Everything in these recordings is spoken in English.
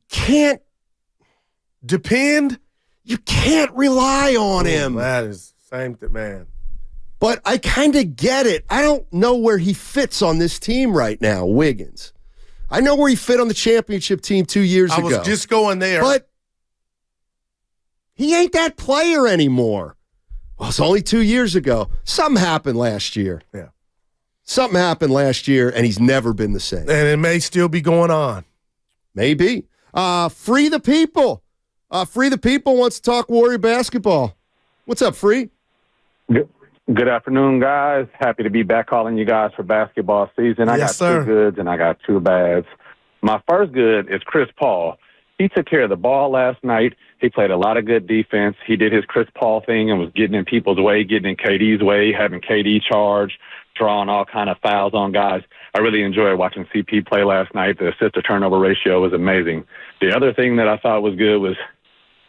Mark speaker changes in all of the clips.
Speaker 1: can't
Speaker 2: depend.
Speaker 1: You can't rely on him.
Speaker 2: That is same thing, man.
Speaker 1: But I kind of get it. I don't know where he fits on this team right now, Wiggins. I know where he fit on the championship team 2 years ago.
Speaker 2: I was just going there.
Speaker 1: But he ain't that player anymore. Well, it's only 2 years ago. Something happened last year.
Speaker 2: Yeah.
Speaker 1: Something happened last year, and he's never been the same.
Speaker 2: And it may still be going on.
Speaker 1: Maybe. Free the People. Free the People wants to talk Warrior basketball. What's up, Free?
Speaker 3: Good afternoon, guys. Happy to be back calling you guys for basketball season. I got two goods and I got two bads. My first good is Chris Paul. He took care of the ball last night. He played a lot of good defense. He did his Chris Paul thing and was getting in people's way, getting in KD's way, having KD charge, drawing all kind of fouls on guys. I really enjoyed watching CP play last night. The assist-to-turnover ratio was amazing. The other thing that I thought was good was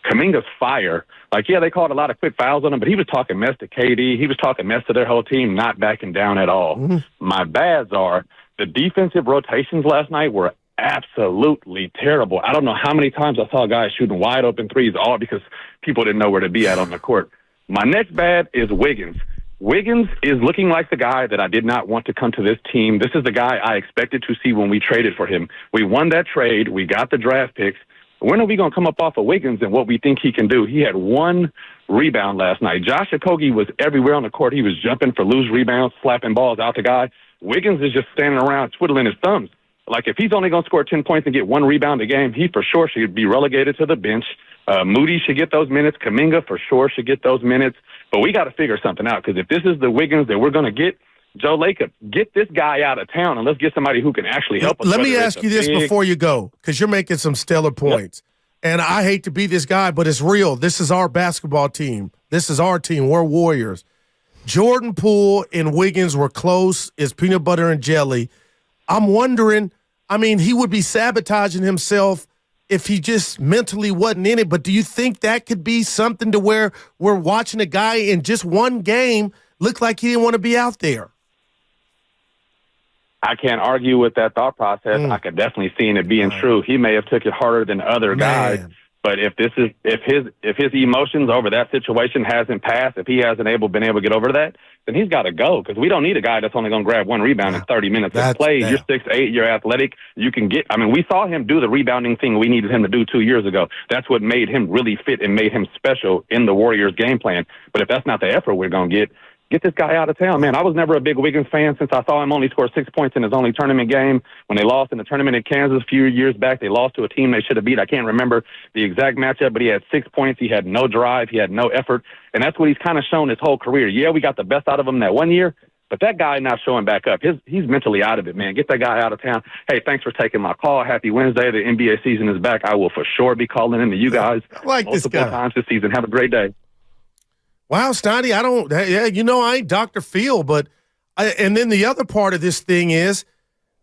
Speaker 3: Kuminga's fire. Like, yeah, they called a lot of quick fouls on him, but he was talking mess to KD. He was talking mess to their whole team, not backing down at all. Mm-hmm. My bads are the defensive rotations last night were absolutely terrible. I don't know how many times I saw guys shooting wide open threes, all because people didn't know where to be at on the court. My next bad is Wiggins. Wiggins is looking like the guy that I did not want to come to this team. This is the guy I expected to see when we traded for him. We won that trade. We got the draft picks. When are we going to come up off of Wiggins and what we think he can do? He had one rebound last night. Josh Okogie was everywhere on the court. He was jumping for loose rebounds, slapping balls out to guy. Wiggins is just standing around twiddling his thumbs. Like, if he's only going to score 10 points and get one rebound a game, he for sure should be relegated to the bench. Moody should get those minutes. Kuminga for sure should get those minutes. But we got to figure something out, because if this is the Wiggins that we're going to get, Joe Lacob, get this guy out of town and let's get somebody who can actually help us.
Speaker 2: Let me ask you this before you go, because you're making some stellar points. Yep. And I hate to be this guy, but it's real. This is our basketball team. This is our team. We're Warriors. Jordan Poole and Wiggins were close as peanut butter and jelly. I'm wondering, I mean, he would be sabotaging himself if he just mentally wasn't in it. But do you think that could be something to where we're watching a guy in just one game look like he didn't want to be out there?
Speaker 3: I can't argue with that thought process. I could definitely see it being true. He may have took it harder than other guys, but if his emotions over that situation hasn't passed, if he hasn't been able to get over that, then he's got to go, because we don't need a guy that's only going to grab one rebound in 30 minutes of play. You're 6'8", you're athletic, you can get. I mean, we saw him do the rebounding thing we needed him to do 2 years ago. That's what made him really fit and made him special in the Warriors game plan. But if that's not the effort we're going to get this guy out of town, man. I was never a big Wiggins fan since I saw him only score 6 points in his only tournament game. When they lost in the tournament in Kansas a few years back, they lost to a team they should have beat. I can't remember the exact matchup, but he had 6 points. He had no drive. He had no effort. And that's what he's kind of shown his whole career. Yeah, we got the best out of him that 1 year, but that guy not showing back up. He's mentally out of it, man. Get that guy out of town. Hey, thanks for taking my call. Happy Wednesday. The NBA season is back. I will for sure be calling in to you guys multiple times this season. Have a great day.
Speaker 2: Wow, Steiny, I ain't Dr. Phil, but and then the other part of this thing is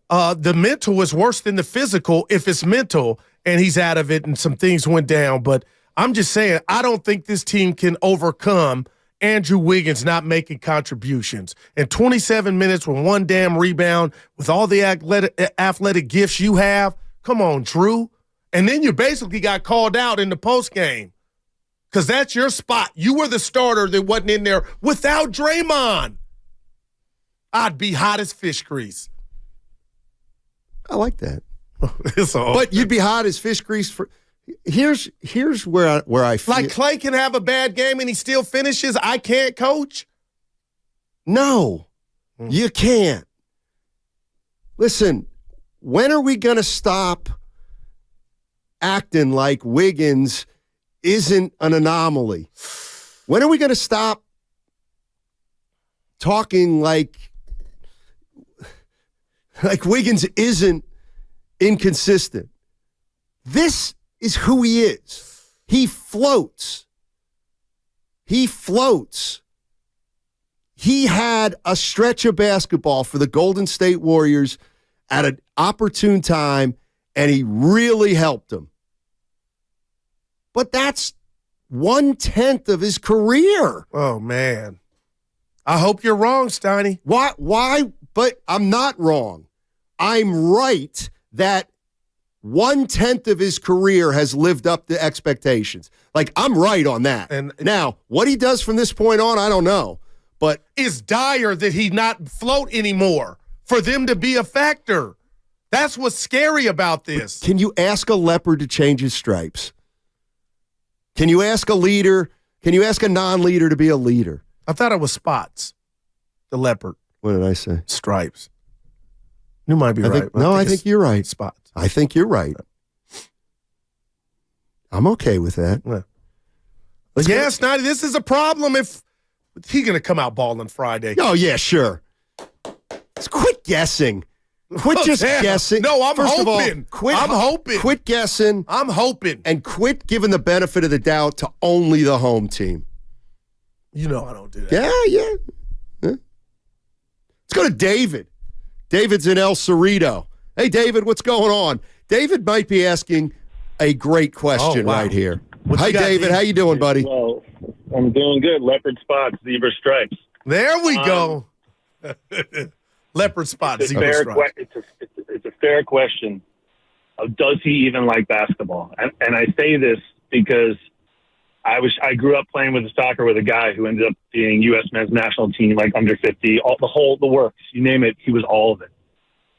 Speaker 2: the mental is worse than the physical if it's mental and he's out of it and some things went down. But I'm just saying, I don't think this team can overcome Andrew Wiggins not making contributions. In 27 minutes with one damn rebound, with all the athletic gifts you have, come on, Drew. And then you basically got called out in the postgame. Because that's your spot. You were the starter that wasn't in there without Draymond. I'd be hot as fish grease.
Speaker 1: I like that. But you'd be hot as fish grease for. Here's where I feel.
Speaker 2: Like Clay can have a bad game and he still finishes. I can't, coach.
Speaker 1: No, you can't. Listen, when are we going to stop acting like Wiggins isn't an anomaly? When are we going to stop talking like Wiggins isn't inconsistent? This is who he is. He floats. He floats. He had a stretch of basketball for the Golden State Warriors at an opportune time, and he really helped them. But that's 1/10 of his career.
Speaker 2: Oh, man. I hope you're wrong, Steiny.
Speaker 1: Why? But I'm not wrong. I'm right that 1/10 of his career has lived up to expectations. Like, I'm right on that. And now, what he does from this point on, I don't know. But
Speaker 2: it's dire that he not float anymore for them to be a factor. That's what's scary about this.
Speaker 1: Can you ask a leopard to change his stripes? Can you ask a leader? Can you ask a non-leader to be a leader?
Speaker 2: I thought it was spots, the leopard.
Speaker 1: What did I say?
Speaker 2: Stripes. You might be right.
Speaker 1: I think you're right.
Speaker 2: Spots.
Speaker 1: I think you're right. I'm okay with that.
Speaker 2: Yeah, Steiny, this is a problem if he's going to come out balling Friday.
Speaker 1: Oh, yeah, sure. Just quit guessing. Quit guessing.
Speaker 2: No, I'm
Speaker 1: First
Speaker 2: hoping.
Speaker 1: Of all,
Speaker 2: I'm hoping.
Speaker 1: Quit guessing.
Speaker 2: I'm hoping.
Speaker 1: And quit giving the benefit of the doubt to only the home team.
Speaker 2: You know I don't do that.
Speaker 1: Yeah. Let's go to David. David's in El Cerrito. Hey, David, what's going on? David might be asking a great question right here. Hi, David. How you doing, buddy?
Speaker 4: Well, I'm doing good. Leopard spots, zebra stripes.
Speaker 2: There we go. Leopard spots, zebra stripes.
Speaker 4: It's a fair question. Does he even like basketball? And I say this because I grew up playing with soccer with a guy who ended up being U.S. men's national team, like under 50, the works, you name it, he was all of it.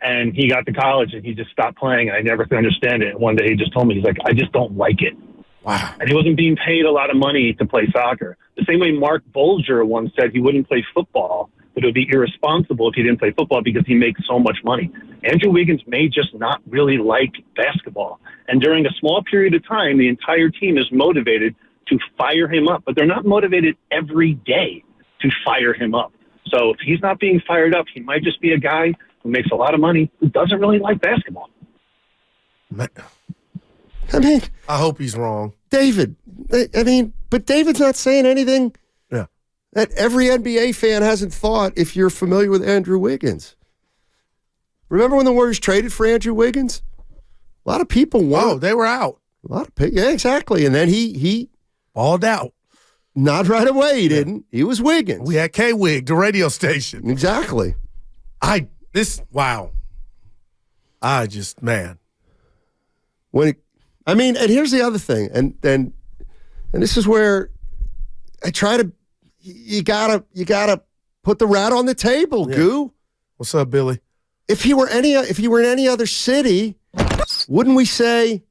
Speaker 4: And he got to college and he just stopped playing, and I never could understand it. And one day he just told me, he's like, I just don't like it.
Speaker 2: Wow.
Speaker 4: And he wasn't being paid a lot of money to play soccer. The same way Mark Bolger once said he wouldn't play football, but it would be irresponsible if he didn't play football because he makes so much money. Andrew Wiggins may just not really like basketball. And during a small period of time, the entire team is motivated to fire him up, but they're not motivated every day to fire him up. So if he's not being fired up, he might just be a guy who makes a lot of money who doesn't really like basketball.
Speaker 1: I mean,
Speaker 2: I hope he's wrong.
Speaker 1: David, but David's not saying anything that every NBA fan hasn't thought if you're familiar with Andrew Wiggins. Remember when the Warriors traded for Andrew Wiggins? A lot of people weren't.
Speaker 2: Oh, they were out.
Speaker 1: A lot of people, yeah, exactly. And then he
Speaker 2: balled out.
Speaker 1: Not right away, he didn't. He was Wiggins.
Speaker 2: We had K-Wig, the radio station.
Speaker 1: Exactly.
Speaker 2: Man.
Speaker 1: And here's the other thing, and this is where I try to, you gotta put the rat on the table, Goo.
Speaker 2: What's up, Billy?
Speaker 1: If you were in any other city, wouldn't we say,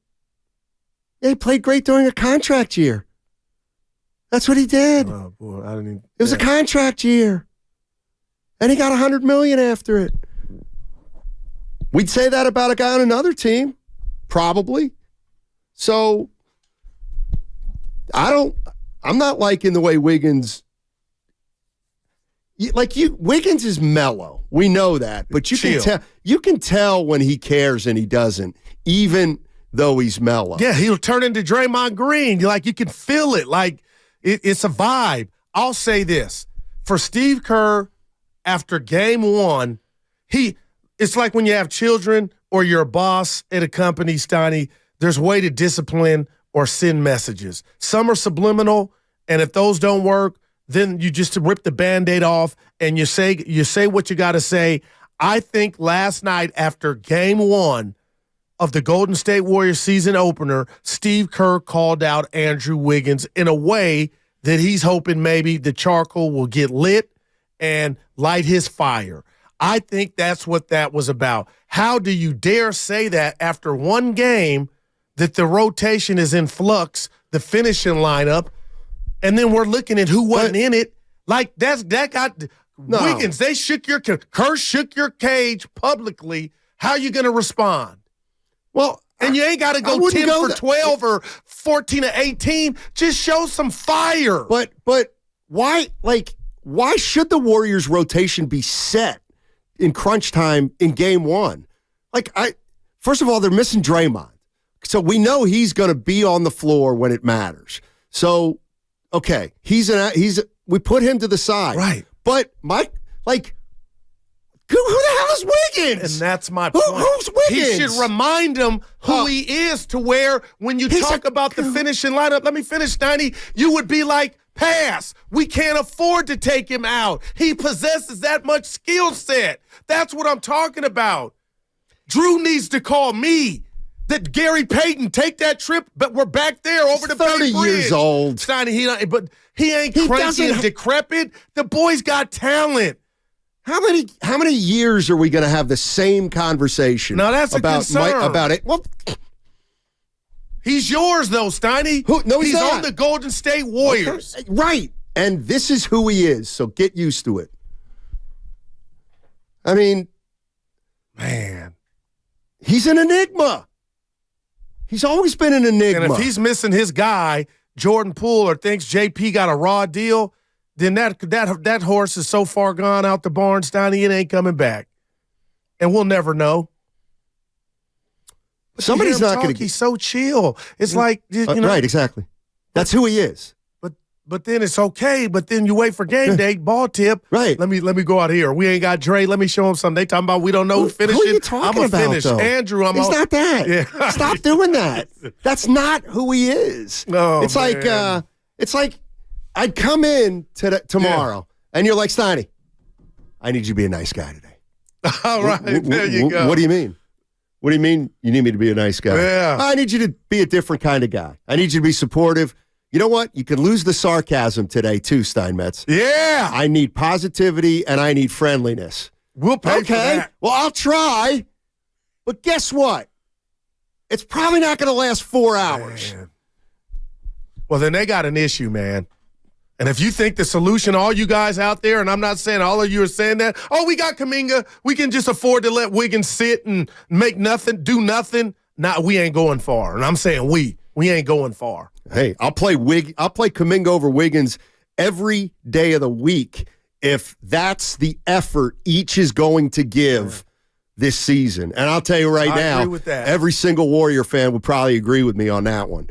Speaker 1: yeah, he played great during a contract year? That's what he did.
Speaker 2: Oh boy, I didn't even.
Speaker 1: It was a contract year, and he got $100 million after it. We'd say that about a guy on another team, probably. So I'm not liking the way Wiggins. Wiggins is mellow. We know that, but you can tell when he cares and he doesn't, even though he's mellow.
Speaker 2: Yeah, he'll turn into Draymond Green. You can feel it. It's a vibe. I'll say this. For Steve Kerr, after game one, it's like when you have children or you're a boss at a company, Steiny, there's a way to discipline or send messages. Some are subliminal, and if those don't work, then you just rip the Band-Aid off and you say what you got to say. I think last night after game one of the Golden State Warriors season opener, Steve Kerr called out Andrew Wiggins in a way that he's hoping maybe the charcoal will get lit and light his fire. I think that's what that was about. How do you dare say that after one game that the rotation is in flux, the finishing lineup, and then we're looking at who wasn't in it? Wiggins, Kerr shook your cage publicly. How you going to respond?
Speaker 1: Well,
Speaker 2: and you ain't got to go 10 for 12 or 14 to 18. Just show some fire.
Speaker 1: But why should the Warriors rotation be set in crunch time in game one? First of all, they're missing Draymond. So we know he's going to be on the floor when it matters. So, okay, we put him to the side.
Speaker 2: Right.
Speaker 1: But who the hell is Wiggins?
Speaker 2: And that's my point.
Speaker 1: Who's Wiggins?
Speaker 2: He should remind him who he is, to where when you talk about the finishing lineup, let me finish, Steiny, you would be like, pass. We can't afford to take him out. He possesses that much skill set. That's what I'm talking about. Drew needs to call me. That Gary Payton take that trip, but we're back there over the
Speaker 1: 30
Speaker 2: Bay Bridge.
Speaker 1: years old.
Speaker 2: Steiny, but he ain't crazy and decrepit. The boy's got talent.
Speaker 1: How many years are we going to have the same conversation?
Speaker 2: Now that's about a concern.
Speaker 1: About it. Well,
Speaker 2: he's yours though, Steiny.
Speaker 1: No, he's not.
Speaker 2: On the Golden State Warriors.
Speaker 1: Okay. Right. And this is who he is, so get used to it. I mean,
Speaker 2: man,
Speaker 1: he's an enigma. He's always been an enigma.
Speaker 2: And if he's missing his guy, Jordan Poole, or thinks JP got a raw deal, then that horse is so far gone out the barn, Steiny, it ain't coming back. And we'll never know.
Speaker 1: Somebody's not going to.
Speaker 2: He's so chill. It's like, you know.
Speaker 1: Right, exactly. That's who he is.
Speaker 2: But then it's okay. But then you wait for game day, ball tip.
Speaker 1: Right.
Speaker 2: Let me go out here. We ain't got Dre. Let me show him something. They talking about we don't know who finished
Speaker 1: Who are you
Speaker 2: it.
Speaker 1: talking
Speaker 2: I'm
Speaker 1: about,
Speaker 2: finish.
Speaker 1: though?
Speaker 2: Andrew,
Speaker 1: He's not that.
Speaker 2: Yeah.
Speaker 1: Stop doing that. That's not who he is.
Speaker 2: No,
Speaker 1: it's like I'd come in tomorrow and you're like, Steiny, I need you to be a nice guy today.
Speaker 2: All right, there you go.
Speaker 1: What do you mean? What do you mean you need me to be a nice guy?
Speaker 2: Yeah.
Speaker 1: I need you to be a different kind of guy. I need you to be supportive. You know what? You can lose the sarcasm today too, Steinmetz.
Speaker 2: Yeah.
Speaker 1: I need positivity and I need friendliness.
Speaker 2: We'll pay for that.
Speaker 1: Well, I'll try. But guess what? It's probably not going to last 4 hours.
Speaker 2: Man. Well, then they got an issue, man. And if you think the solution, all you guys out there, and I'm not saying all of you are saying that, we got Kuminga. We can just afford to let Wiggins sit and make nothing, do nothing. Nah, we ain't going far. And I'm saying we ain't going far.
Speaker 1: Hey, I'll play Kuminga over Wiggins every day of the week if that's the effort each is going to give this season. And I'll tell you right now,
Speaker 2: agree with that.
Speaker 1: Every single Warrior fan would probably agree with me on that one.